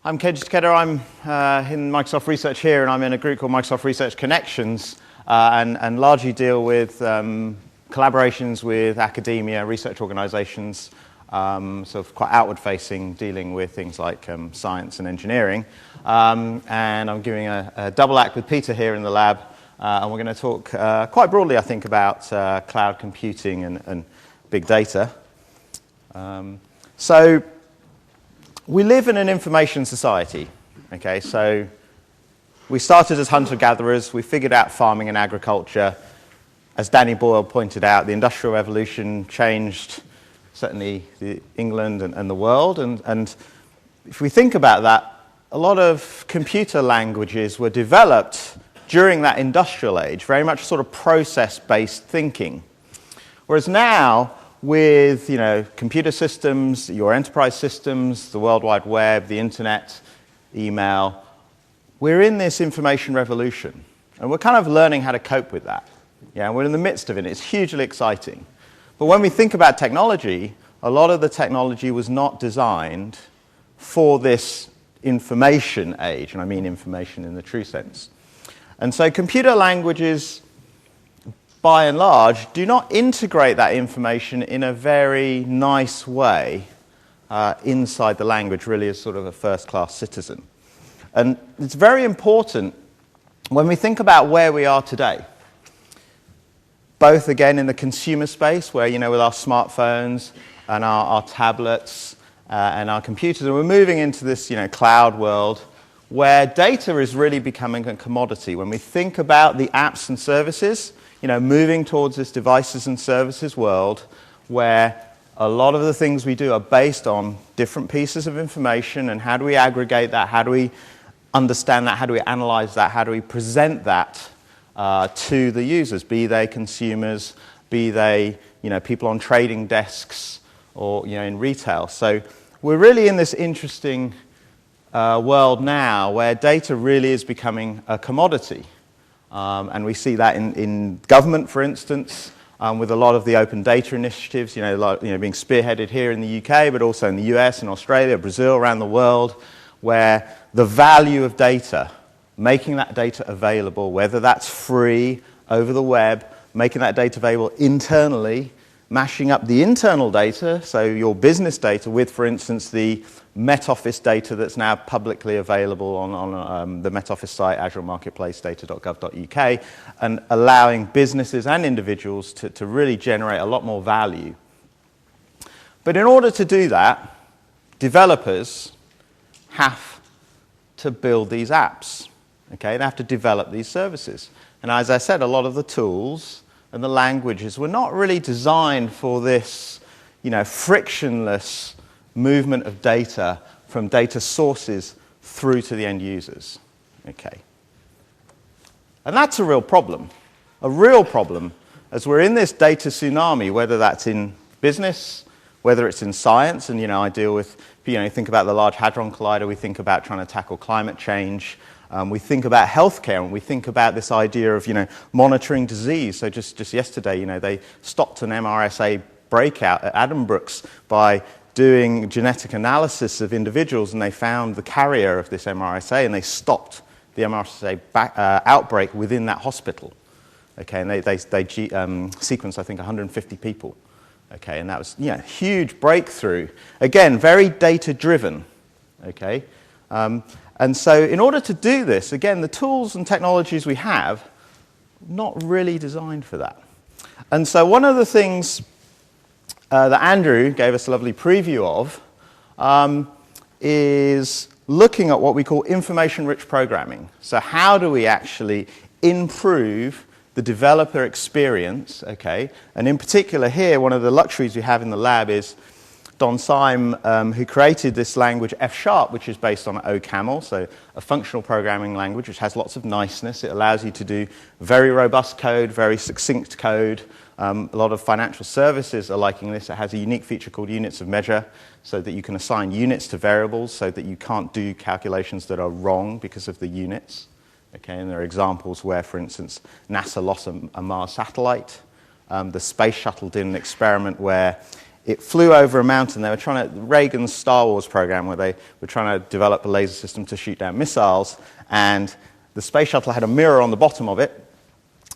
I'm Keiji Takeda. I'm in Microsoft Research here, and I'm in a group called Microsoft Research Connections, and largely deal with collaborations with academia, research organizations, sort of quite outward-facing, dealing with things like science and engineering. And I'm giving a double act with Peter here in the lab, and we're going to talk quite broadly, I think, about cloud computing and big data. So we live in an information society, okay? So we started as hunter-gatherers. We figured out farming and agriculture. As Danny Boyle pointed out, the Industrial Revolution changed certainly England and the world. And if we think about that, a lot of computer languages were developed during that industrial age, very much sort of process-based thinking. Whereas now, with computer systems, your enterprise systems, the World Wide Web, the internet, email, we're in this information revolution. And we're kind of learning how to cope with that. Yeah, we're in the midst of it. It's hugely exciting. But when we think about technology, a lot of the technology was not designed for this information age, and I mean information in the true sense. And so computer languages, by and large, do not integrate that information in a very nice way inside the language, really as sort of a first-class citizen. And it's very important when we think about where we are today, both, again, in the consumer space, where, with our smartphones and our tablets and our computers, and we're moving into this, cloud world, where data is really becoming a commodity. When we think about the apps and services, moving towards this devices and services world where a lot of the things we do are based on different pieces of information, and how do we aggregate that, how do we understand that, how do we analyze that, how do we present that to the users, be they consumers, be they people on trading desks or in retail. So we're really in this interesting world now where data really is becoming a commodity. And we see that in government, for instance, with a lot of the open data initiatives, being spearheaded here in the UK, but also in the US and Australia, Brazil, around the world, where the value of data, making that data available, whether that's free over the web, making that data available internally, mashing up the internal data, so your business data with, for instance, the Met Office data that's now publicly available on the Met Office site, Azure Marketplace, data.gov.uk, and allowing businesses and individuals to really generate a lot more value. But in order to do that, developers have to build these apps. Okay, they have to develop these services. And as I said, a lot of the tools and the languages were not really designed for this, frictionless movement of data from data sources through to the end users. Okay. And that's a real problem, as we're in this data tsunami, whether that's in business, whether it's in science, and I deal with, think about the Large Hadron Collider, we think about trying to tackle climate change, we think about healthcare, and we think about this idea of, monitoring disease. So just yesterday, they stopped an MRSA breakout at Addenbrooke's by doing genetic analysis of individuals, and they found the carrier of this MRSA, and they stopped the MRSA outbreak within that hospital. Okay, and they sequenced, I think, 150 people. Okay, and that was, huge breakthrough. Again, very data-driven. Okay. And so in order to do this, again, the tools and technologies we have, not really designed for that. And so one of the things that Andrew gave us a lovely preview of is looking at what we call information-rich programming. So how do we actually improve the developer experience, okay? And in particular here, one of the luxuries we have in the lab is Don Syme, who created this language, Fsharp, which is based on OCaml, so a functional programming language, which has lots of niceness. It allows you to do very robust code, very succinct code. A lot of financial services are liking this. It has a unique feature called units of measure, so that you can assign units to variables, so that you can't do calculations that are wrong because of the units. Okay, and there are examples where, for instance, NASA lost a Mars satellite. The space shuttle did an experiment where it flew over a mountain. They were trying to, Reagan's Star Wars program, where they were trying to develop a laser system to shoot down missiles, and the space shuttle had a mirror on the bottom of it,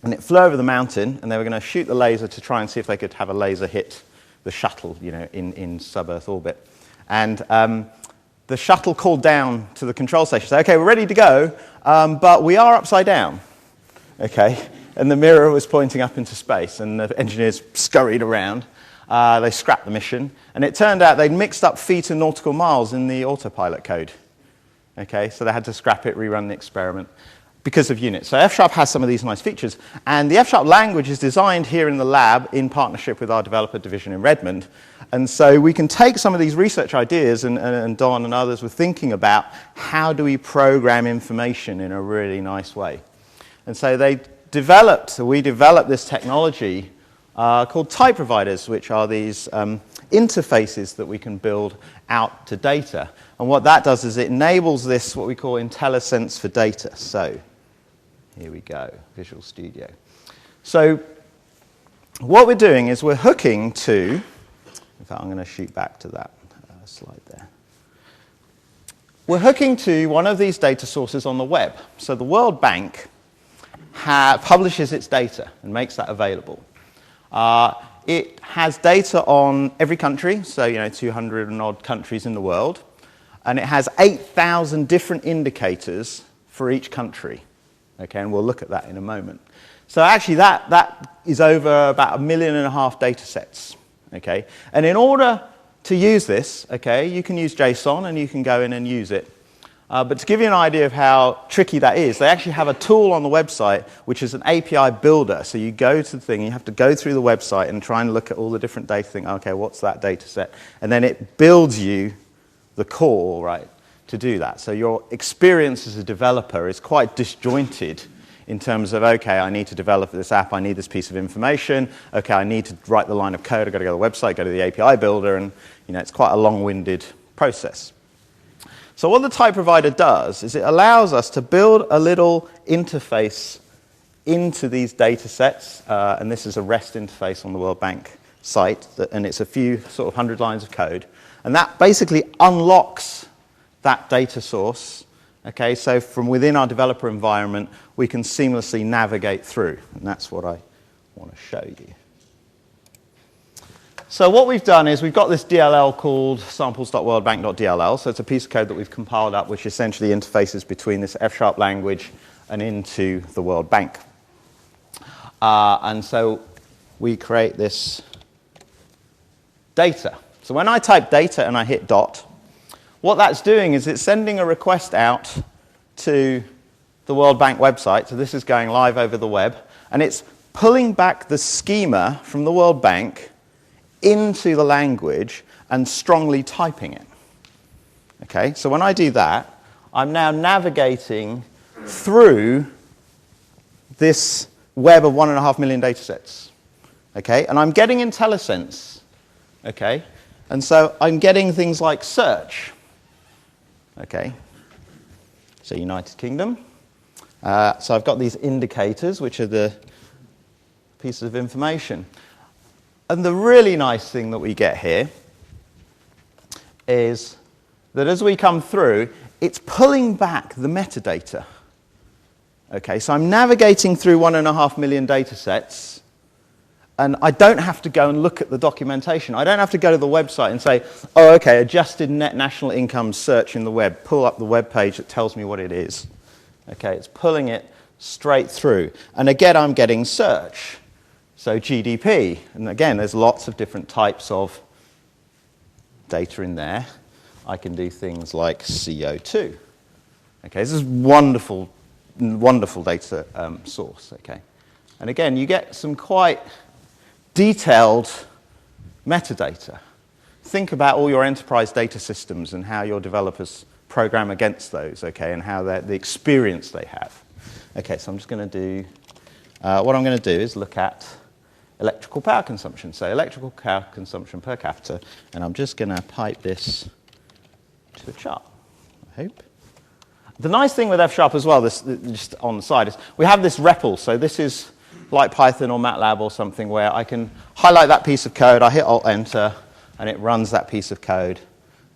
and it flew over the mountain, and they were going to shoot the laser to try and see if they could have a laser hit the shuttle, in sub-Earth orbit. And the shuttle called down to the control station, said, okay, we're ready to go, but we are upside down, okay? And the mirror was pointing up into space, and the engineers scurried around. They scrapped the mission, and it turned out they'd mixed up feet and nautical miles in the autopilot code. Okay, so they had to scrap it, rerun the experiment because of units. So Fsharp has some of these nice features, and the Fsharp language is designed here in the lab in partnership with our developer division in Redmond. And so we can take some of these research ideas, and Don and others were thinking about how do we program information in a really nice way. And so we developed this technology called type providers, which are these interfaces that we can build out to data. And what that does is it enables this, what we call IntelliSense for data. So here we go, Visual Studio. So what we're doing is we're hooking to, in fact, I'm going to shoot back to that slide there. We're hooking to one of these data sources on the web. So the World Bank publishes its data and makes that available. It has data on every country, so 200 and odd countries in the world, and it has 8,000 different indicators for each country. Okay, and we'll look at that in a moment. So actually that is over about 1.5 million data sets. Okay, and in order to use this, okay, you can use JSON and you can go in and use it. But to give you an idea of how tricky that is, they actually have a tool on the website which is an API builder. So you go to the thing, you have to go through the website and try and look at all the different data, think, okay, what's that data set? And then it builds you the core, right, to do that. So your experience as a developer is quite disjointed in terms of, okay, I need to develop this app, I need this piece of information, okay, I need to write the line of code, I've got to go to the website, go to the API builder, and it's quite a long-winded process. So what the type provider does is it allows us to build a little interface into these data sets, and this is a REST interface on the World Bank site, and it's a few sort of 100 lines of code, and that basically unlocks that data source. Okay, so from within our developer environment, we can seamlessly navigate through, and that's what I want to show you. So what we've done is we've got this DLL called samples.worldbank.dll. So it's a piece of code that we've compiled up, which essentially interfaces between this Fsharp language and into the World Bank. And so we create this data. So when I type data and I hit dot, what that's doing is it's sending a request out to the World Bank website. So this is going live over the web, and it's pulling back the schema from the World Bank into the language and strongly typing it. Okay, so when I do that, I'm now navigating through this web of 1.5 million data sets. Okay, and I'm getting IntelliSense. Okay, and so I'm getting things like search. Okay, so United Kingdom. So I've got these indicators, which are the pieces of information. And the really nice thing that we get here is that as we come through, it's pulling back the metadata. Okay, so I'm navigating through 1.5 million data sets, and I don't have to go and look at the documentation. I don't have to go to the website and say, oh, okay, adjusted net national income search in the web, pull up the web page that tells me what it is. Okay, it's pulling it straight through. And again, I'm getting search. So GDP, and again, there's lots of different types of data in there. I can do things like CO2. Okay, this is wonderful, wonderful data source. Okay, and again, you get some quite detailed metadata. Think about all your enterprise data systems and how your developers program against those. Okay, and how the experience they have. Okay, so I'm just going to do. What I'm going to do is look at electrical power consumption. So electrical power consumption per capita, and I'm just going to pipe this to a chart, I hope. The nice thing with Fsharp as well, this just on the side, is we have this REPL. So this is like Python or MATLAB or something where I can highlight that piece of code, I hit Alt-Enter, and it runs that piece of code.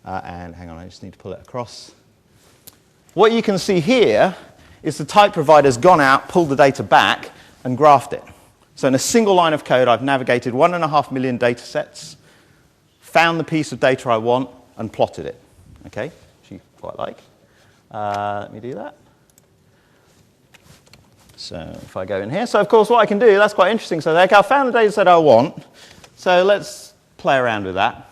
And hang on, I just need to pull it across. What you can see here is the type provider's gone out, pulled the data back, and graphed it. So in a single line of code, I've navigated 1.5 million data sets, found the piece of data I want, and plotted it. Okay, which you quite like. Let me do that. So if I go in here, so of course what I can do, that's quite interesting. So there, I found the data set I want. So let's play around with that.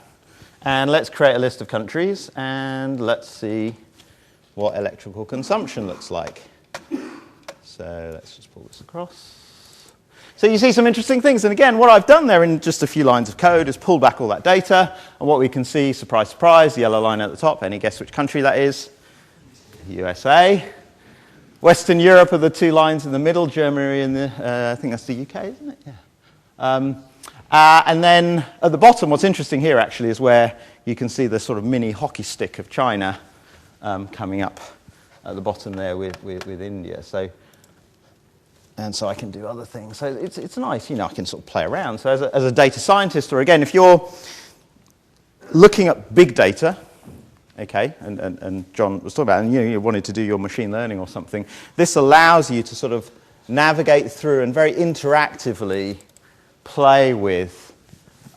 And let's create a list of countries, and let's see what electrical consumption looks like. So let's just pull this across. So you see some interesting things. And again, what I've done there in just a few lines of code is pull back all that data. And what we can see, surprise, surprise, the yellow line at the top. Any guess which country that is? USA. Western Europe are the two lines in the middle. Germany and I think that's the UK, isn't it? Yeah. And then at the bottom, what's interesting here actually is where you can see the sort of mini hockey stick of China coming up at the bottom there with India. So I can do other things. So it's nice, I can sort of play around. So as a data scientist, or again, if you're looking at big data, okay, and John was talking about, and you wanted to do your machine learning or something, this allows you to sort of navigate through and very interactively play with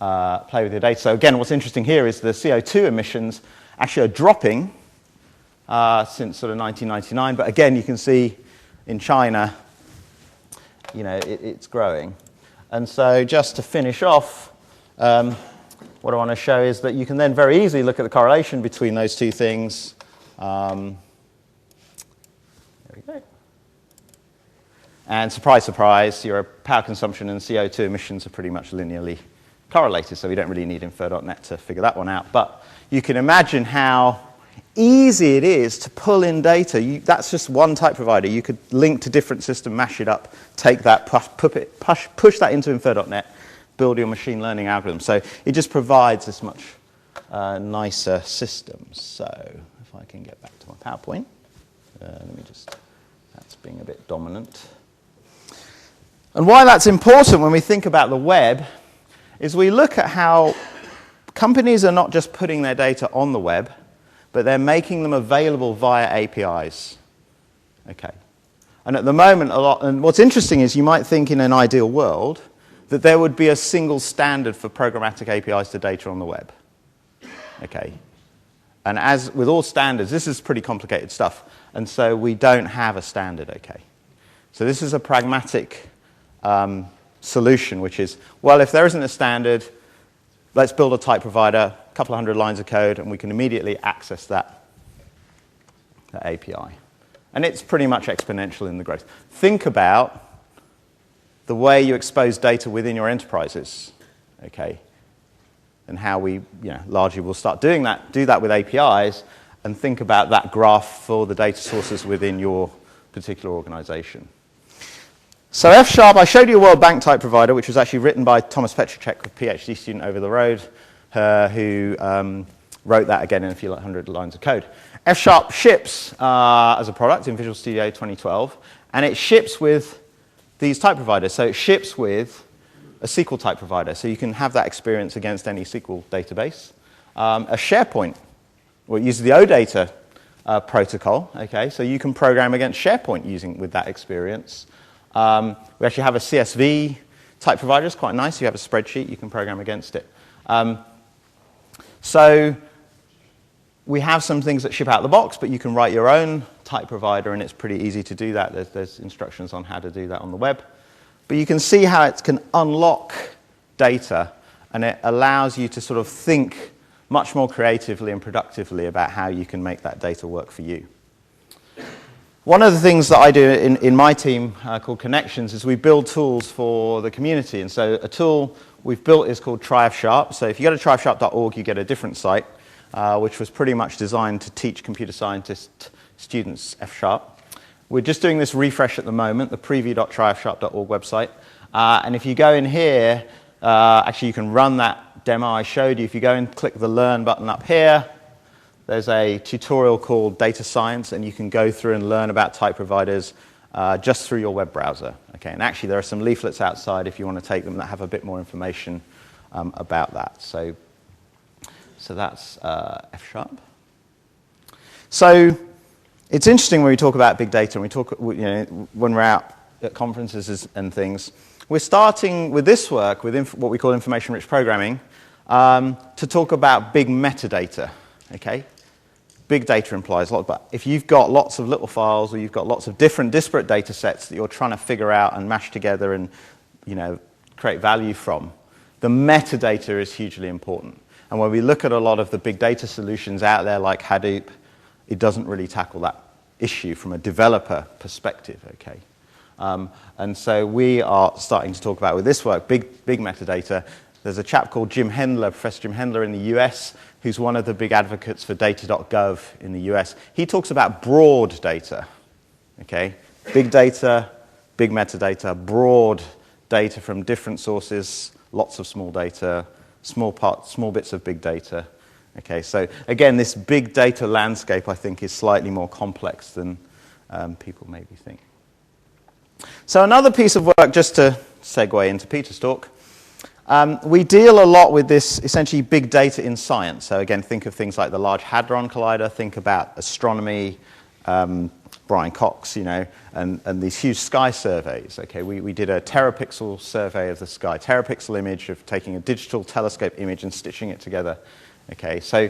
your data. So again, what's interesting here is the CO2 emissions actually are dropping since sort of 1999. But again, you can see in China, it's growing. And so just to finish off, what I want to show is that you can then very easily look at the correlation between those two things. There we go. And surprise, surprise, your power consumption and CO2 emissions are pretty much linearly correlated, so we don't really need infer.net to figure that one out. But you can imagine how easy it is to pull in data. That's just one type provider. You could link to different systems, mash it up, take that, push that into infer.net, build your machine learning algorithm. So it just provides this much nicer system. So if I can get back to my PowerPoint, that's being a bit dominant. And why that's important when we think about the web is we look at how companies are not just putting their data on the web, but they're making them available via APIs. Okay. And at the moment, and what's interesting is you might think in an ideal world that there would be a single standard for programmatic APIs to data on the web. Okay. And as with all standards, this is pretty complicated stuff. And so we don't have a standard, okay. So this is a pragmatic solution, which is, well, if there isn't a standard, let's build a type provider, a couple of hundred lines of code, and we can immediately access that API. And it's pretty much exponential in the growth. Think about the way you expose data within your enterprises, okay, and how we largely will start doing that, do that with APIs, and think about that graph for the data sources within your particular organization. So Fsharp, I showed you a World Bank type provider, which was actually written by Thomas Petracek, a PhD student over the road, who wrote that again in a few hundred lines of code. Fsharp ships as a product in Visual Studio 2012, and it ships with these type providers. So it ships with a SQL type provider, so you can have that experience against any SQL database. A SharePoint, well, it uses the OData protocol, okay, so you can program against SharePoint with that experience. We actually have a CSV type provider. It's quite nice. You have a spreadsheet. You can program against it. So we have some things that ship out of the box, but you can write your own type provider, and it's pretty easy to do that. There's instructions on how to do that on the web. But you can see how it can unlock data, and it allows you to sort of think much more creatively and productively about how you can make that data work for you. One of the things that I do in my team called Connections is we build tools for the community. And so a tool we've built is called Try Fsharp. So if you go to tryfsharp.org, you get a different site, which was pretty much designed to teach computer scientist students Fsharp. We're just doing this refresh at the moment, the preview.tryfsharp.org website. And if you go in here, actually you can run that demo I showed you. If you go and click the Learn button up here, there's a tutorial called Data Science, and you can go through and learn about type providers just through your web browser. Okay, and actually there are some leaflets outside if you want to take them that have a bit more information about that. So So that's Fsharp. So it's interesting when we talk about big data and we talk, when we're out at conferences and things. We're starting with this work, with what we call information-rich programming, to talk about big metadata. Okay, big data implies a lot, but if you've got lots of little files or you've got lots of different disparate data sets that you're trying to figure out and mash together and create value from, the metadata is hugely important. And when we look at a lot of the big data solutions out there like Hadoop, it doesn't really tackle that issue from a developer perspective. Okay, and so we are starting to talk about with this work big metadata. There's a chap called Jim Hendler, Professor Jim Hendler in the US, who's one of the big advocates for data.gov in the US. He talks about broad data, okay? Big data, big metadata, broad data from different sources, lots of small data, small bits of big data. Okay, so again, this big data landscape, I think, is slightly more complex than people maybe think. So another piece of work, just to segue into Peter's talk, we deal a lot with this essentially big data in science. So again, think of things like the Large Hadron Collider, think about astronomy, Brian Cox, and these huge sky surveys. Okay, we did a terapixel survey of the sky, terapixel image of taking a digital telescope image and stitching it together. Okay, so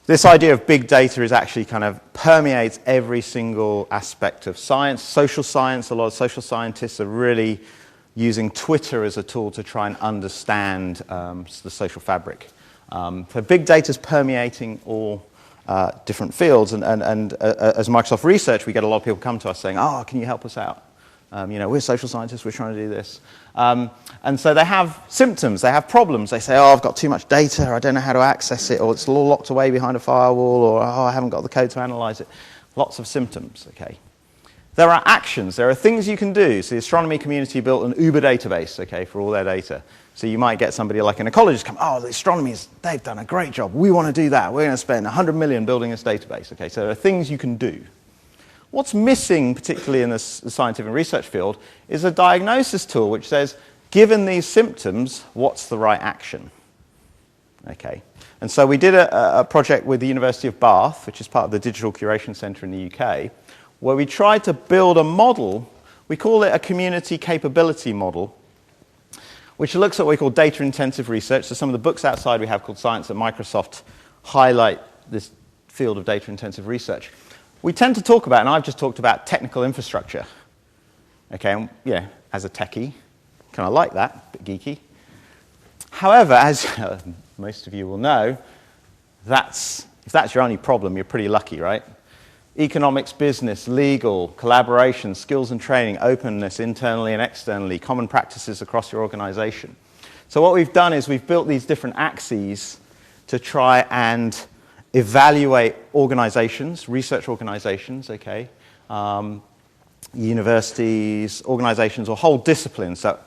this idea of big data is actually kind of permeates every single aspect of science. Social science, a lot of social scientists are really using Twitter as a tool to try and understand the social fabric. So big data is permeating all different fields, and as Microsoft Research, we get a lot of people come to us saying, "Oh, can you help us out? We're social scientists, we're trying to do this." And so they have symptoms, they have problems. They say, "Oh, I've got too much data, I don't know how to access it, or it's all locked away behind a firewall, or oh, I haven't got the code to analyze it." Lots of symptoms, okay. There are actions, there are things you can do. So the astronomy community built an Uber database, okay, for all their data. So you might get somebody like an ecologist come, "Oh, the astronomers, they've done a great job. We want to do that. We're going to spend 100 million building this database." Okay, so there are things you can do. What's missing, particularly in the scientific research field, is a diagnosis tool which says, given these symptoms, what's the right action? Okay, and so we did a project with the University of Bath, which is part of the Digital Curation Centre in the UK, where we tried to build a model. We call it a community capability model, which looks at what we call data-intensive research. So some of the books outside we have called Science at Microsoft highlight this field of data-intensive research. We tend to talk about, and I've just talked about, technical infrastructure. Okay, and, as a techie, kind of like that, a bit geeky. However, as most of you will know, if that's your only problem, you're pretty lucky, right? Economics, business, legal, collaboration, skills and training, openness internally and externally, common practices across your organization. So what we've done is we've built these different axes to try and evaluate organizations, research organizations, okay, universities, organizations, or whole disciplines. So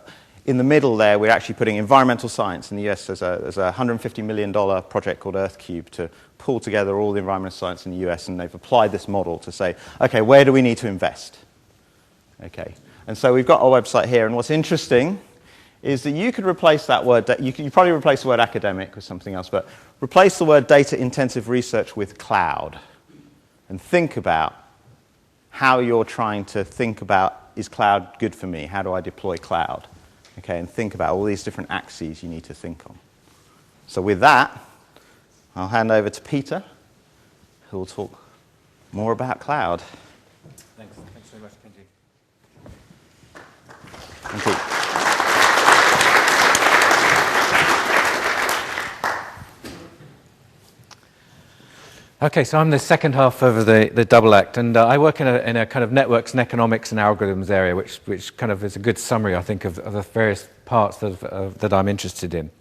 in the middle there, we're actually putting environmental science. In the US, there's a $150 million project called EarthCube to pull together all the environmental science in the US, and they've applied this model to say, okay, where do we need to invest? Okay, and so we've got our website here, and what's interesting is that you could replace that word, you probably replace the word academic with something else, but replace the word data-intensive research with cloud, and think about how you're trying to think about, is cloud good for me? How do I deploy cloud? Okay, and think about all these different axes you need to think on. So with that, I'll hand over to Peter, who will talk more about cloud. Thanks very much, Kenji. Thank you. Okay, so I'm the second half of the double act, and I work in a kind of networks and economics and algorithms area, which kind of is a good summary, I think, of the various parts that I'm interested in.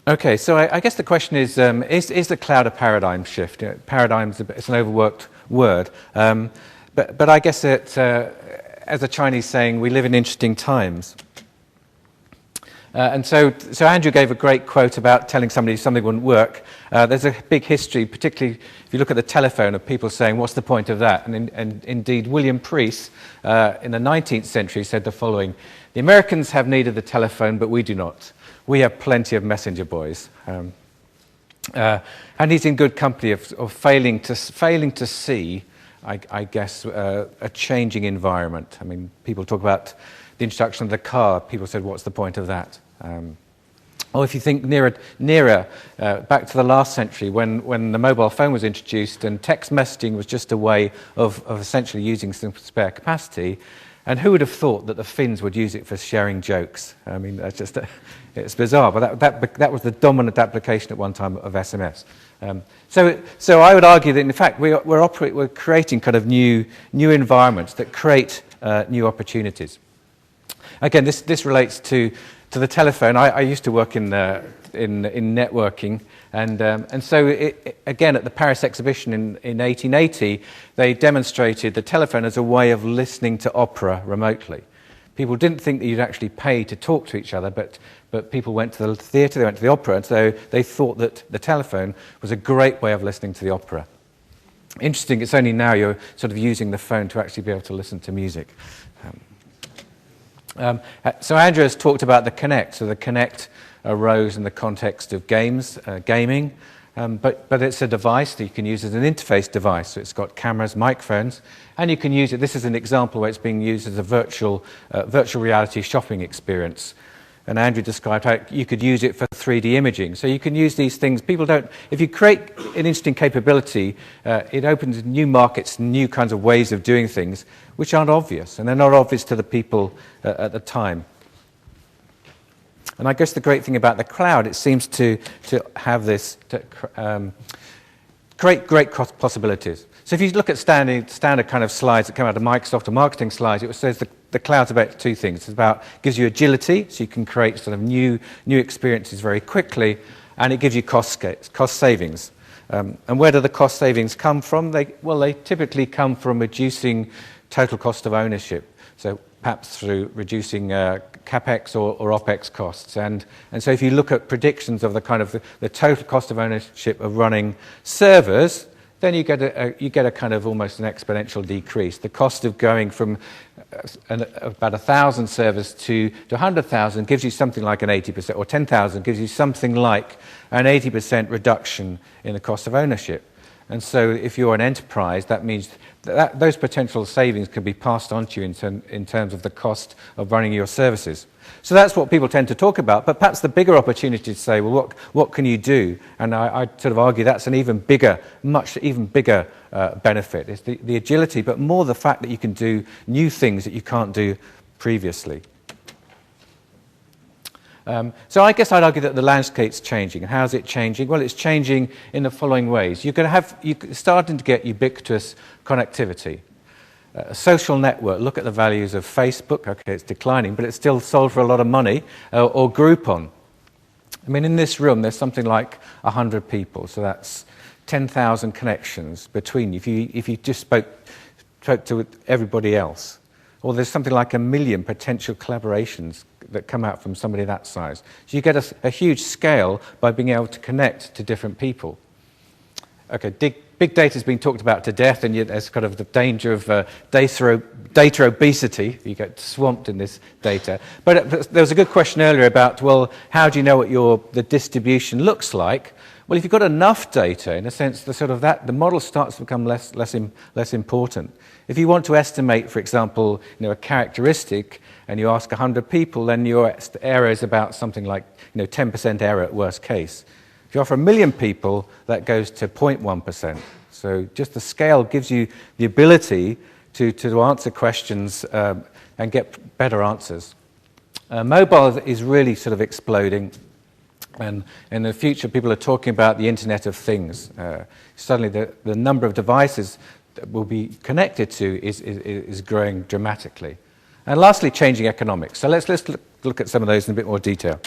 Okay, so I guess the question is the cloud a paradigm shift? Paradigm's it's an overworked word, but I guess it, as a Chinese saying, we live in interesting times. And so Andrew gave a great quote about telling somebody something wouldn't work. There's a big history, particularly if you look at the telephone, of people saying, what's the point of that? And indeed, William Preece, in the 19th century, said the following: "The Americans have need of the telephone, but we do not. we have plenty of messenger boys. And he's in good company of failing to see, I guess, a changing environment. I mean, people talk about the introduction of the car. People said, what's the point of that? Or if you think nearer back to the last century, when the mobile phone was introduced and text messaging was just a way of essentially using some spare capacity, and who would have thought that the Finns would use it for sharing jokes? I mean, that's just it's bizarre, but that was the dominant application at one time of SMS. So I would argue that in fact we're creating kind of new environments that create new opportunities. Again, this relates to the telephone. I used to work in networking, and so again at the Paris exhibition in 1880, they demonstrated the telephone as a way of listening to opera remotely. People didn't think that you'd actually pay to talk to each other, but people went to the theatre, they went to the opera, and so they thought that the telephone was a great way of listening to the opera. Interesting, it's only now you're sort of using the phone to actually be able to listen to music. So Andrew has talked about the Kinect. So the Kinect arose in the context of gaming, but it's a device that you can use as an interface device. So it's got cameras, microphones, and you can use it. This is an example where it's being used as a virtual reality shopping experience. And Andrew described how you could use it for 3D imaging. So you can use these things. If you create an interesting capability, it opens new markets, new kinds of ways of doing things, which aren't obvious, and they're not obvious to the people at the time. And I guess the great thing about the cloud, it seems to have this, create great possibilities. So if you look at standard kind of slides that come out of Microsoft or marketing slides, it says the cloud's about two things. Gives you agility, so you can create sort of new experiences very quickly, and it gives you cost savings. And where do the cost savings come from? They typically come from reducing total cost of ownership. So perhaps through reducing capex or opex costs. And so if you look at predictions of the kind of the total cost of ownership of running servers, then you get a kind of almost an exponential decrease. The cost of going from about 1,000 servers to 100,000 gives you something like an 80%, or 10,000 gives you something like an 80% reduction in the cost of ownership. And so if you're an enterprise, that means that those potential savings can be passed on to you in terms of the cost of running your services. So that's what people tend to talk about, but perhaps the bigger opportunity to say, well, what can you do? And I sort of argue that's an even bigger benefit. It's the agility, but more the fact that you can do new things that you can't do previously. So I guess I'd argue that the landscape's changing. And how's it changing? Well, it's changing in the following ways. You're starting to get ubiquitous connectivity. A social network, look at the values of Facebook. Okay, it's declining, but it's still sold for a lot of money. Or Groupon. I mean, in this room, there's something like 100 people, so that's 10,000 connections between you. If you just spoke to everybody else. Or there's something like 1 million potential collaborations that come out from somebody that size. So you get a huge scale by being able to connect to different people. Okay, big data has been talked about to death, and yet there's kind of the danger of data obesity. You get swamped in this data. But there was a good question earlier about, well, how do you know what the distribution looks like? Well, if you've got enough data, in a sense, the model starts to become less important. If you want to estimate, for example, a characteristic, and you ask 100 people, then your error is about something like 10% error at worst case. If you offer 1 million people, that goes to 0.1%. So just the scale gives you the ability to answer questions and get better answers. Mobile is really sort of exploding. And in the future, people are talking about the Internet of Things. Suddenly, the number of devices that will be connected to is growing dramatically. And lastly, changing economics. So let's look at some of those in a bit more detail.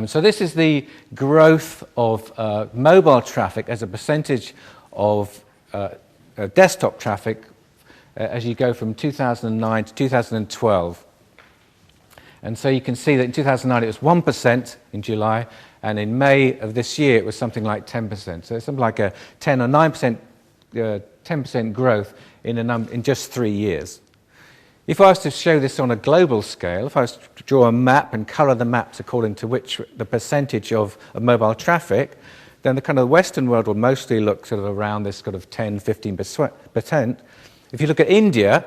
So this is the growth of mobile traffic as a percentage of desktop traffic as you go from 2009 to 2012. And so you can see that in 2009 it was 1% in July, and in May of this year it was something like 10%. So it's something like a 10 or 9%, 10% growth in just 3 years. If I was to show this on a global scale, if I was to draw a map and colour the maps according to which the percentage of mobile traffic, then the kind of Western world will mostly look sort of around this sort of 10, 15%. If you look at India,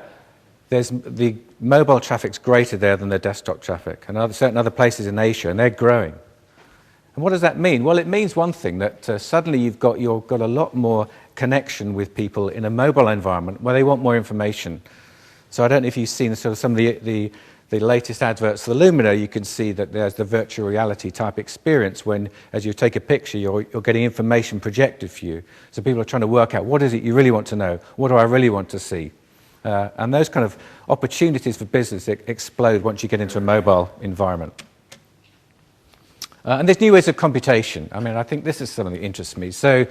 the mobile traffic's greater there than the desktop traffic, and certain other places in Asia, and they're growing. And what does that mean? Well, it means one thing, that suddenly you've got a lot more connection with people in a mobile environment where they want more information. So I don't know if you've seen sort of some of the latest adverts for the Lumina. You can see that there's the virtual reality type experience when, as you take a picture, you're getting information projected for you. So people are trying to work out, what is it you really want to know? What do I really want to see? And those kind of opportunities for business explode once you get into a mobile environment. And there's new ways of computation. I mean, I think this is something that interests me. So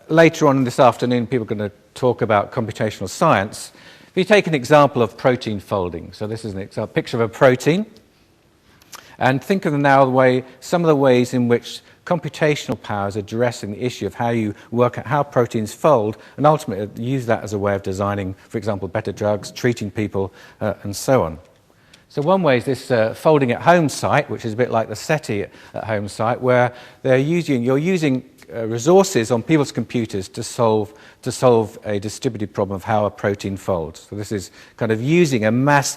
later on this afternoon, people are going to talk about computational science. If you take an example of protein folding, so this is a picture of a protein, and think of now some of the ways in which computational power is addressing the issue of how you work out how proteins fold, and ultimately use that as a way of designing, for example, better drugs, treating people, and so on. So one way is this folding at home site, which is a bit like the SETI at home site, where you're using resources on people's computers to solve a distributed problem of how a protein folds. So this is kind of using mass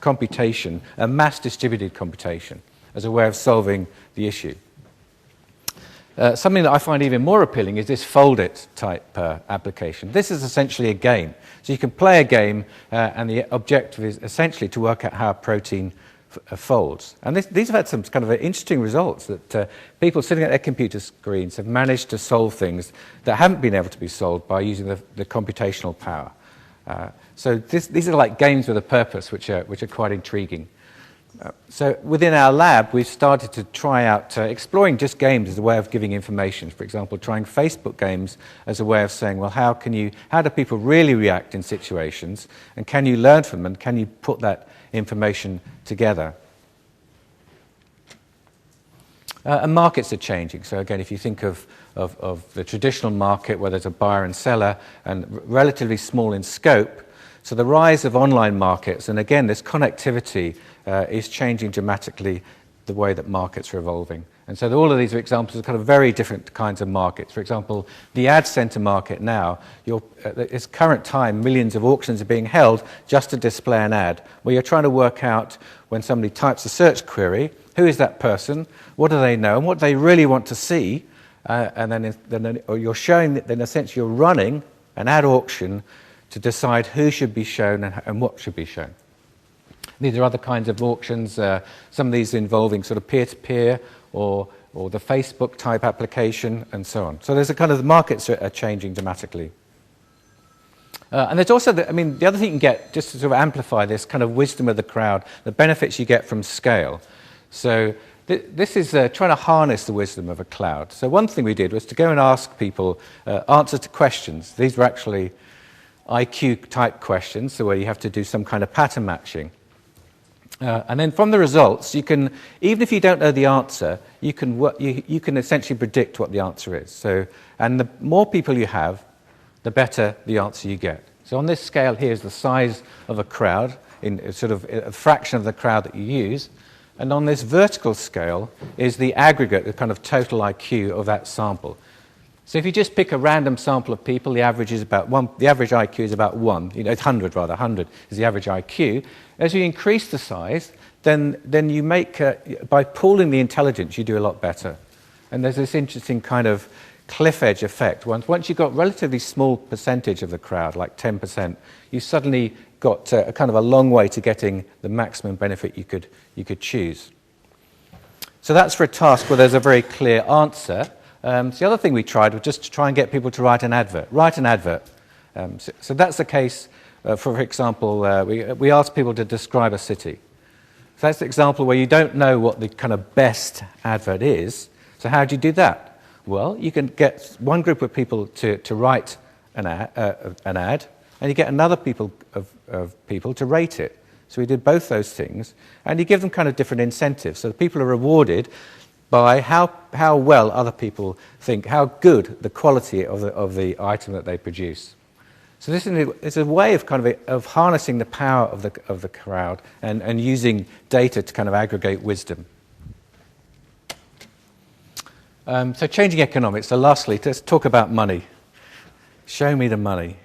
computation, a mass distributed computation, as a way of solving the issue. Something that I find even more appealing is this fold it type application. This is essentially a game. So you can play a game and the objective is essentially to work out how a protein folds. And these have had some kind of interesting results, that people sitting at their computer screens have managed to solve things that haven't been able to be solved by using the computational power. So these are like games with a purpose, which are quite intriguing. So within our lab, we've started to try out exploring just games as a way of giving information. For example, trying Facebook games as a way of saying, well, how do people really react in situations, and can you learn from them, and can you put that information together? And markets are changing. So again, if you think of the traditional market where there's a buyer and seller and relatively small in scope, so the rise of online markets, and again, this connectivity is changing dramatically the way that markets are evolving. And so all of these are examples of kind of very different kinds of markets. For example, the ad center market now, at its current time, millions of auctions are being held just to display an ad, where you're trying to work out, when somebody types a search query, who is that person, what do they know, and what do they really want to see, and then you're showing, then essentially you're running an ad auction to decide who should be shown and what should be shown. These are other kinds of auctions, some of these involving sort of peer-to-peer or the Facebook type application and so on. So there's a kind of, the markets are changing dramatically. And there's also, the other thing you can get, just to sort of amplify this kind of wisdom of the crowd, the benefits you get from scale. So this is trying to harness the wisdom of a cloud. So one thing we did was to go and ask people answers to questions. These were actually IQ type questions, so where you have to do some kind of pattern matching. And then from the results, you can, even if you don't know the answer, you can essentially predict what the answer is. So, and the more people you have, the better the answer you get. So on this scale here is the size of a crowd, in sort of a fraction of the crowd that you use. And on this vertical scale is the aggregate, the kind of total IQ of that sample. So if you just pick a random sample of people, the average is about 1. The average IQ is about 1. It's 100 rather. 100 is the average IQ. As you increase the size, then you make by pooling the intelligence, you do a lot better. And there's this interesting kind of cliff edge effect. Once you've got a relatively small percentage of the crowd, like 10%, you suddenly got a kind of a long way to getting the maximum benefit you could choose. So that's for a task where there's a very clear answer. So the other thing we tried was just to try and get people to write an advert. So that's the case, for example, we asked people to describe a city. So that's the example where you don't know what the kind of best advert is. So how do you do that? Well, you can get one group of people to write an ad, and you get another of people to rate it. So we did both those things, and you give them kind of different incentives. So the people are rewarded by how well other people think, how good the quality of the item that they produce. So this is a way of of harnessing the power of the crowd and using data to kind of aggregate wisdom. So changing economics. So lastly, let's talk about money. Show me the money.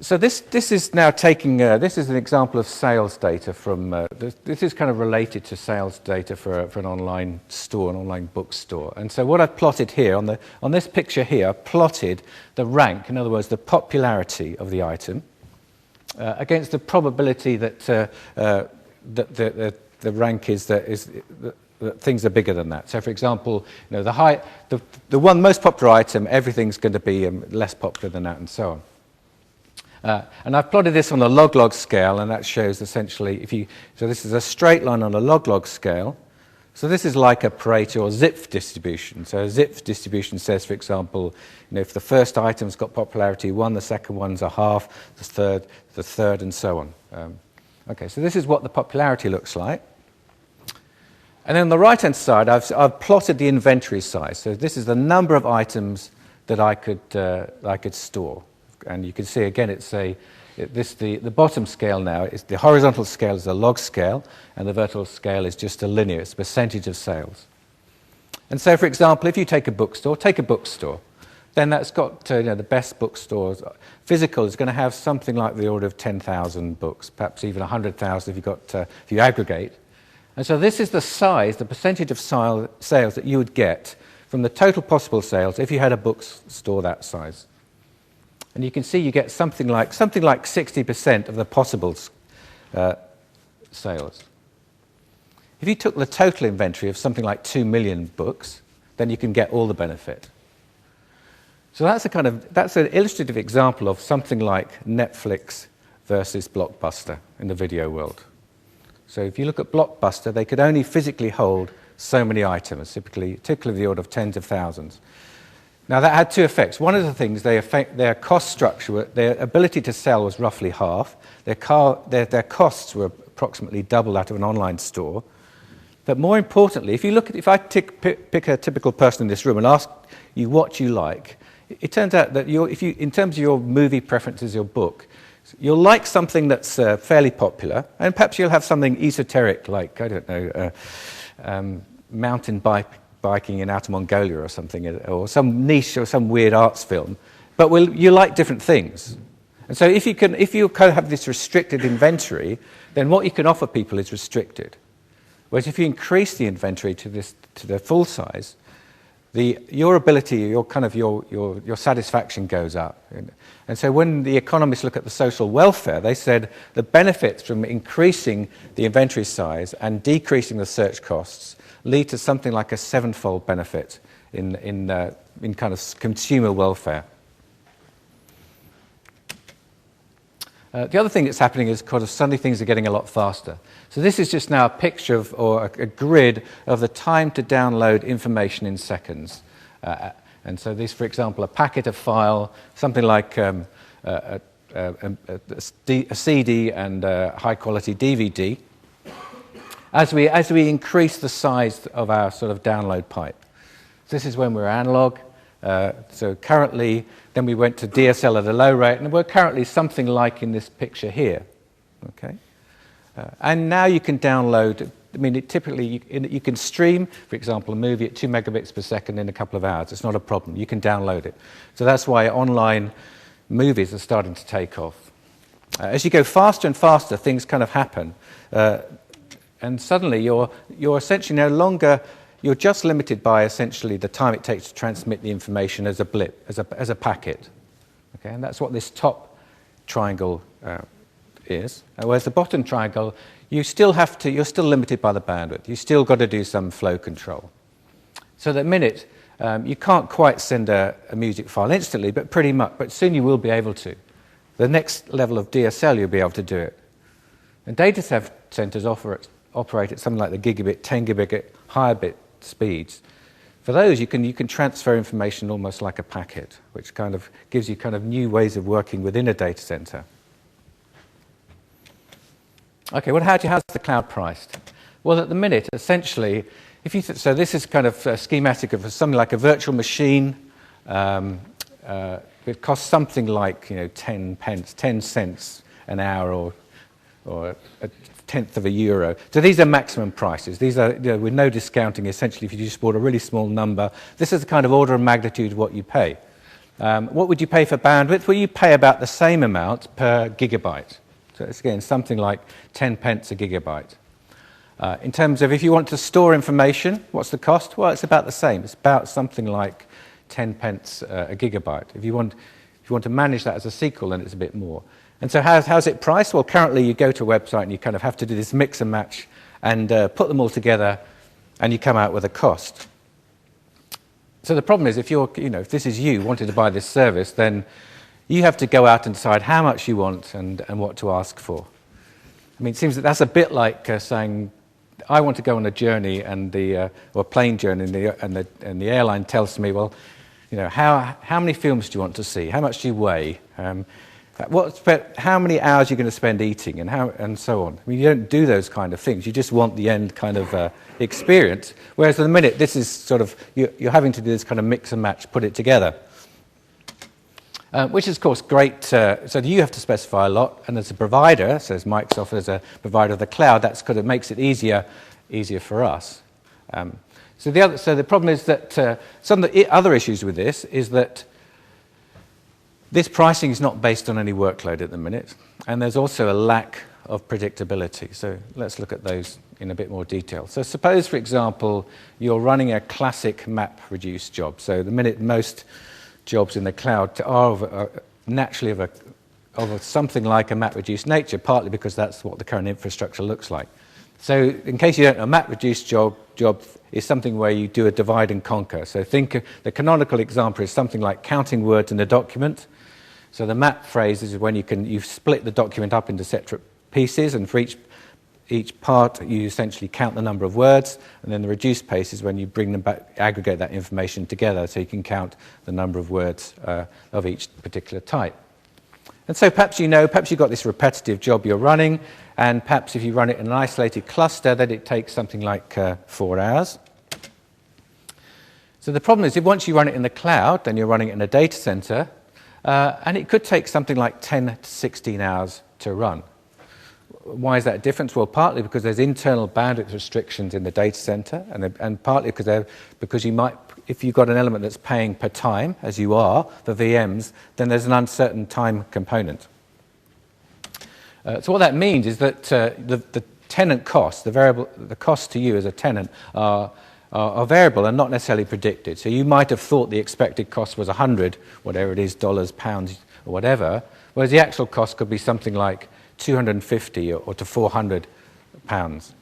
So this is now taking, this is an example of sales data from, this is kind of related to sales data for an online store, an online bookstore. And so what I've plotted here, on this picture here, I've plotted the rank, in other words, the popularity of the item, against the probability that, the rank is that things are bigger than that. So, for example, the one most popular item, everything's going to be less popular than that, and so on. And I've plotted this on a log-log scale, and that shows essentially, so this is a straight line on a log-log scale. So this is like a Pareto or Zipf distribution. So a Zipf distribution says, for example, if the first item's got popularity 1, the second one's a half, the third, and so on. Okay, so this is what the popularity looks like. And then on the right-hand side, I've plotted the inventory size. So this is the number of items that I could store. And you can see again, the bottom scale now is the horizontal scale is a log scale, and the vertical scale is just a linear. It's a percentage of sales. And so, for example, if you take a bookstore, then that's got the best bookstores. Physical is going to have something like the order of 10,000 books, perhaps even 100,000 if you aggregate. And so this is the size, the percentage of sales that you would get from the total possible sales if you had a bookstore that size. And you can see you get something like 60% of the possible sales. If you took the total inventory of something like 2 million books, then you can get all the benefit. So that's an illustrative example of something like Netflix versus Blockbuster in the video world. So if you look at Blockbuster, they could only physically hold so many items, typically the order of tens of thousands. Now, that had two effects. One of the things, their cost structure, their ability to sell was roughly half. Their costs were approximately double that of an online store. But more importantly, if I pick a typical person in this room and ask you what you like, it turns out that in terms of your movie preferences, your book, you'll like something that's fairly popular, and perhaps you'll have something esoteric like, I don't know, mountain biking in Outer Mongolia or something, or some niche or some weird arts film, but you like different things. And so if you kind of have this restricted inventory, then what you can offer people is restricted. Whereas if you increase the inventory to the full size, your ability, your satisfaction goes up. And so when the economists look at the social welfare, they said the benefits from increasing the inventory size and decreasing the search costs lead to something like a 7-fold benefit in kind of consumer welfare. The other thing that's happening is suddenly things are getting a lot faster. So this is just now a picture or a grid of the time to download information in seconds. And so this, for example, a packet, a file, something like a CD and a high-quality DVD, as we increase the size of our sort of download pipe. So this is when we're analog. So currently, then we went to DSL at a low rate, and we're currently something like in this picture here. Okay, and now you can download. I mean, typically you can stream, for example, a movie at 2 megabits per second in a couple of hours. It's not a problem. You can download it. So that's why online movies are starting to take off. As you go faster and faster, things kind of happen. And suddenly you're essentially no longer, you're just limited by essentially the time it takes to transmit the information as a blip, as a packet. Okay, and that's what this top triangle is. Whereas the bottom triangle, you're still limited by the bandwidth. You've still got to do some flow control. So the minute, you can't quite send a music file instantly, but pretty much, but soon you will be able to. The next level of DSL, you'll be able to do it. And data centers operate at something like the gigabit, 10 gigabit, higher bit speeds. For those, you can transfer information almost like a packet, which kind of gives you kind of new ways of working within a data center. Okay, well, how's the cloud priced? Well, at the minute, essentially, so this is kind of a schematic of something like a virtual machine it costs something like 10 pence, 10 cents an hour, or a tenth of a euro. So these are maximum prices. These are with no discounting. Essentially, if you just bought a really small number, this is the kind of order of magnitude of what you pay. What would you pay for bandwidth? Well, you pay about the same amount per gigabyte. So it's, again, something like 10 pence a gigabyte. In terms of if you want to store information, what's the cost? Well, it's about the same. It's about something like 10 pence a gigabyte. If you want to manage that as a SQL, then it's a bit more. And so how's it priced? Well, currently you go to a website and you kind of have to do this mix and match and put them all together, and you come out with a cost. So the problem is, if this is you wanting to buy this service, then you have to go out and decide how much you want and what to ask for. I mean, it seems that that's a bit like saying, I want to go on a journey or a plane journey, and the airline tells me, well, how many films do you want to see? How much do you weigh? How many hours are you going to spend eating, and so on? I mean, you don't do those kind of things. You just want the end kind of experience. Whereas at the minute, this is sort of, you're having to do this kind of mix and match, put it together. Which is, of course, great. So you have to specify a lot, and as a provider, so as Microsoft as a provider of the cloud, that's kind of makes it easier for us. So the problem is that some of the other issues with this is that this pricing is not based on any workload at the minute, and there's also a lack of predictability. So let's look at those in a bit more detail. So suppose, for example, you're running a classic MapReduce job. So the minute most jobs in the cloud are naturally of something like a MapReduce nature, partly because that's what the current infrastructure looks like. So in case you don't know, a MapReduce job is something where you do a divide and conquer. So think the canonical example is something like counting words in a document. So the map phrase is when you split the document up into separate pieces, and for each part you essentially count the number of words, and then the reduce pace is when you bring them back, aggregate that information together, so you can count the number of words of each particular type. And so perhaps you've got this repetitive job you're running, and perhaps if you run it in an isolated cluster, then it takes something like 4 hours. So the problem is, if once you run it in the cloud, then you're running it in a data center, and it could take something like 10 to 16 hours to run. Why is that a difference? Well, partly because there's internal bandwidth restrictions in the data center, and partly because you might, if you've got an element that's paying per time, as you are for VMs, then there's an uncertain time component. So what that means is that the tenant cost, the cost to you as a tenant, are variable and not necessarily predicted. So you might have thought the expected cost was 100, whatever it is, dollars, pounds, or whatever, whereas the actual cost could be something like 250 or to 400 pounds.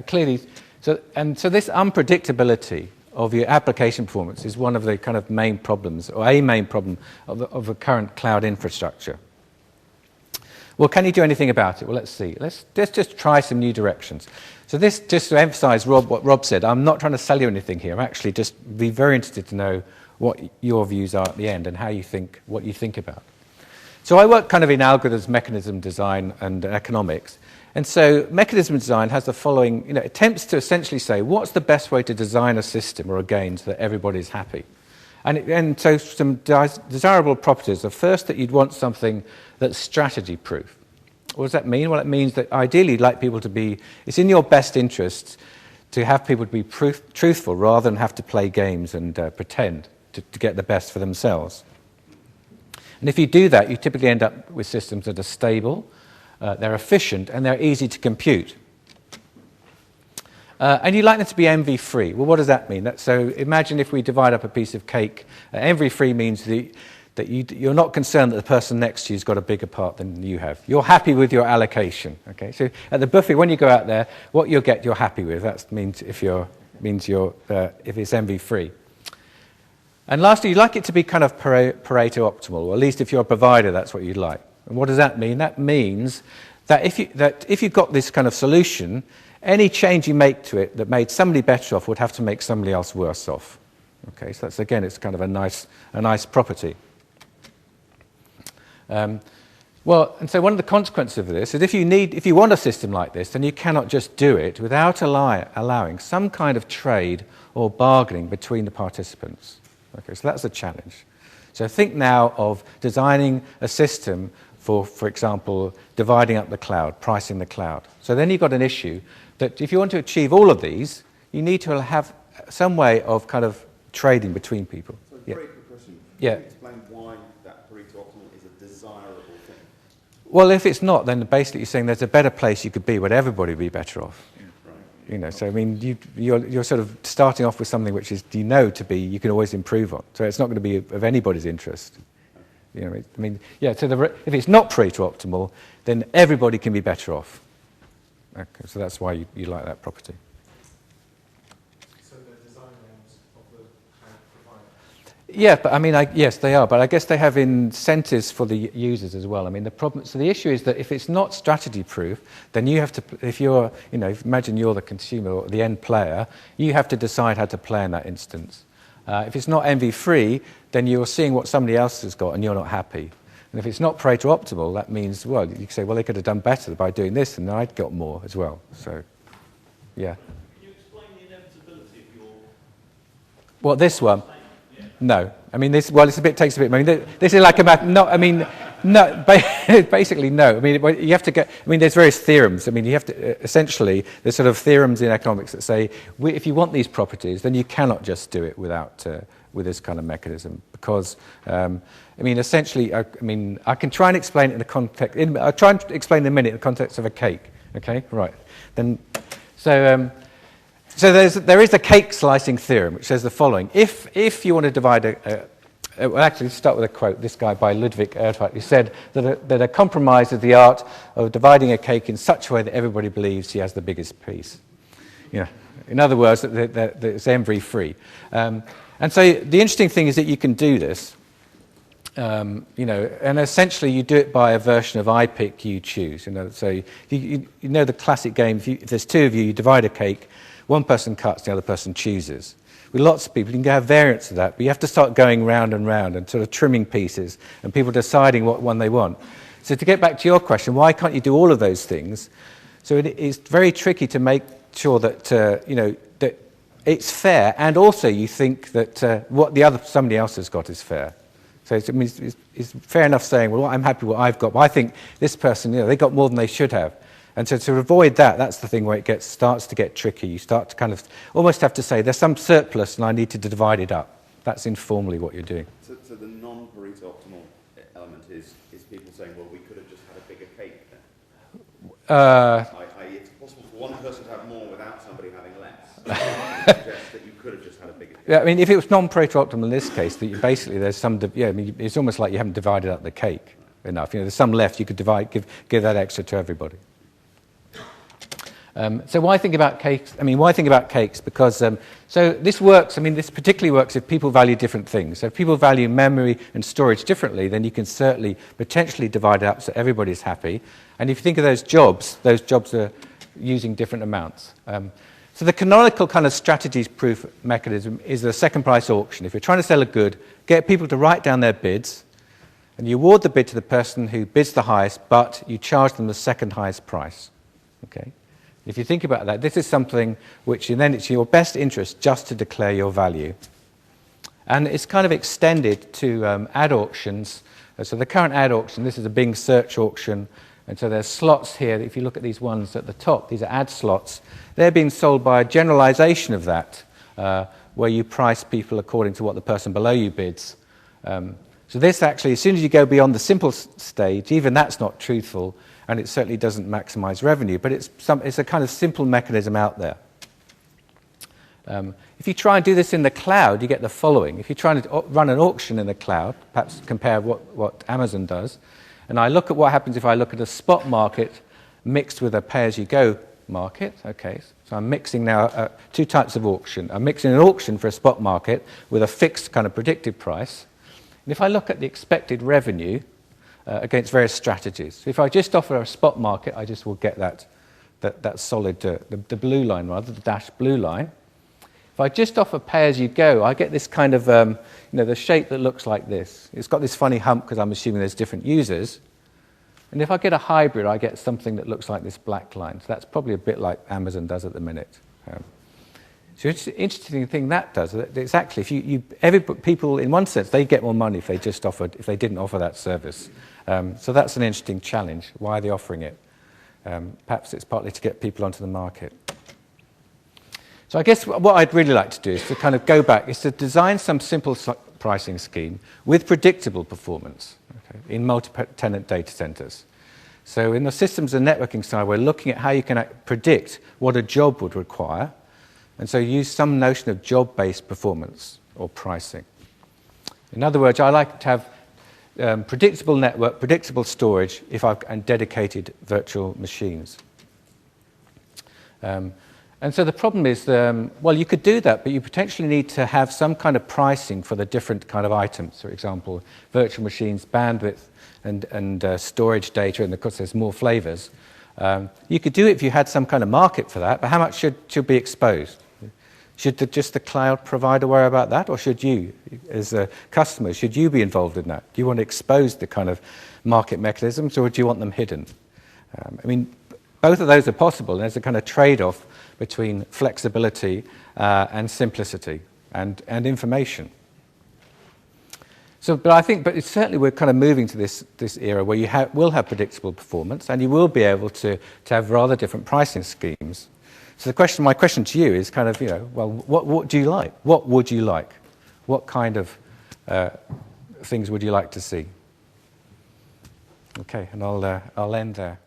Clearly, so this unpredictability of your application performance is one of the kind of main problems, or a main problem of the current cloud infrastructure. Well, can you do anything about it? Well, let's see. Let's just try some new directions. So this, just to emphasize what Rob said, I'm not trying to sell you anything here. I'm actually just be very interested to know what your views are at the end and what you think about. So I work kind of in algorithms, mechanism design, and economics. And so mechanism design has the following, it attempts to essentially say, what's the best way to design a system or a game so that everybody's happy? And so some desirable properties are first that you'd want something that's strategy-proof. What does that mean? Well, it means that ideally you'd like people to be, it's in your best interests to have people to be truthful rather than have to play games and pretend to get the best for themselves. And if you do that, you typically end up with systems that are stable, they're efficient, and they're easy to compute. And you like them to be envy-free. Well, what does that mean? So imagine if we divide up a piece of cake. Envy-free means that you're not concerned that the person next to you's got a bigger part than you have. You're happy with your allocation. Okay, so at the buffet, when you go out there, what you'll get, you're happy with. That means if it's envy-free. And lastly, you like it to be kind of Pareto optimal, or at least if you're a provider, that's what you'd like. And what does that mean? That means that if you've got this kind of solution, any change you make to it that made somebody better off would have to make somebody else worse off. Okay, so that's, again, it's kind of a nice property. Well, and so one of the consequences of this is if you want a system like this, then you cannot just do it without allowing some kind of trade or bargaining between the participants. Okay, so that's a challenge. So think now of designing a system for example, dividing up the cloud, pricing the cloud. So then you've got an issue that if you want to achieve all of these, you need to have some way of kind of trading between people. So very quick question. Yeah. Can you explain why that Pareto optimal is a desirable thing? Well, if it's not, then basically you're saying there's a better place you could be where everybody would be better off. Right. You know, so I mean, you're sort of starting off with something which is to be you can always improve on. So it's not going to be of anybody's interest. You know, I mean, yeah. So if it's not Pareto optimal, then everybody can be better off. Okay, so that's why you like that property. So the design names of the cloud provider. Yeah, but I mean, yes, they are. But I guess they have incentives for the users as well. I mean, so the issue is that if it's not strategy proof, then you have to. If you're, imagine you're the consumer or the end player, you have to decide how to play in that instance. If it's not envy free, then you're seeing what somebody else has got and you're not happy. And if it's not Pareto optimal, that means, well, you can say, well, they could have done better by doing this and I'd got more as well. So, yeah. Can you explain the inevitability of your... What, this one? Yeah. No. I mean, this takes a bit, I mean, this is like a math, no, I mean, no, basically no. I mean, you have to get, I mean, there's various theorems. I mean, you have to, essentially, there's sort of theorems in economics that say, if you want these properties, then you cannot just do it without, with this kind of mechanism. Because, I mean, essentially, I can try and explain it in the context, I'll try and explain in a minute in the context of a cake, okay? Right. Then, so there is a cake slicing theorem which says the following. If you want to divide well, actually, let's start with a quote. This guy by Ludwig Erhard, who said that a compromise is the art of dividing a cake in such a way that everybody believes he has the biggest piece. In other words, that it's envy-free. And so the interesting thing is that you can do this, and essentially you do it by a version of I pick, you choose. So you know the classic game. If there's two of you, you divide a cake. One person cuts, the other person chooses. With lots of people, you can have variants of that, but you have to start going round and round and sort of trimming pieces and people deciding what one they want. So to get back to your question, why can't you do all of those things? So it is very tricky to make sure that, that it's fair, and also you think that what somebody else has got is fair. So it's fair enough saying, well, I'm happy with what I've got, but I think this person, they got more than they should have. And so to avoid that, that's the thing where it starts to get tricky. You start to kind of almost have to say, there's some surplus and I need to divide it up. That's informally what you're doing. So the non-Pareto optimal element is people saying, well, we could have just had a bigger cake then. It's possible for one person to have more without somebody having less. Suggest that you could have just had a bigger cake. Yeah, I mean, if it was non-Pareto optimal in this case, that basically there's some, it's almost like you haven't divided up the cake enough. There's some left, you could give that extra to everybody. So why think about cakes? Why think about cakes? Because, so this works, this particularly works if people value different things. So if people value memory and storage differently, then you can certainly potentially divide it up so everybody's happy. And if you think of those jobs are using different amounts. So the canonical kind of strategies proof mechanism is the second price auction. If you're trying to sell a good, get people to write down their bids, and you award the bid to the person who bids the highest, but you charge them the second highest price. Okay? If you think about that, this is something which then it's your best interest just to declare your value. And it's kind of extended to ad auctions. So the current ad auction, this is a Bing search auction, and so there's slots here. If you look at these ones at the top, these are ad slots. They're being sold by a generalization of that, where you price people according to what the person below you bids. So this actually, as soon as you go beyond the simple stage, even that's not truthful, and it certainly doesn't maximize revenue, but it's a kind of simple mechanism out there. If you try and do this in the cloud, you get the following. If you try to run an auction in the cloud, perhaps compare what Amazon does, and I look at what happens if I look at a spot market mixed with a pay-as-you-go market. Okay, so I'm mixing now two types of auction. I'm mixing an auction for a spot market with a fixed kind of predicted price. And if I look at the expected revenue against various strategies, so if I just offer a spot market, I just will get that solid, the blue line rather, the dashed blue line. If I just offer pay-as-you-go, I get this kind of, the shape that looks like this. It's got this funny hump because I'm assuming there's different users. And if I get a hybrid, I get something that looks like this black line. So that's probably a bit like Amazon does at the minute. So it's an interesting thing that does. It's actually, people in one sense, they get more money if they didn't offer that service. So that's an interesting challenge. Why are they offering it? Perhaps it's partly to get people onto the market. So I guess what I'd really like to do is to kind of go back, is to design some simple pricing scheme with predictable performance, okay, in multi-tenant data centers. So in the systems and networking side, we're looking at how you can predict what a job would require, and so use some notion of job-based performance or pricing. In other words, I like to have predictable network, predictable storage, and dedicated virtual machines. And so the problem is, well, you could do that, but you potentially need to have some kind of pricing for the different kind of items. For example, virtual machines, bandwidth, and storage data, and of course there's more flavors. You could do it if you had some kind of market for that, but how much should be exposed? Should just the cloud provider worry about that, or should you, as a customer, should you be involved in that? Do you want to expose the kind of market mechanisms, or do you want them hidden? I mean, both of those are possible, and there's a kind of trade-off between flexibility and simplicity and information. So, but it's certainly we're kind of moving to this era where you will have predictable performance, and you will be able to have rather different pricing schemes. So my question to you is kind of, well, what do you like? What would you like? What kind of things would you like to see? Okay, and I'll end there.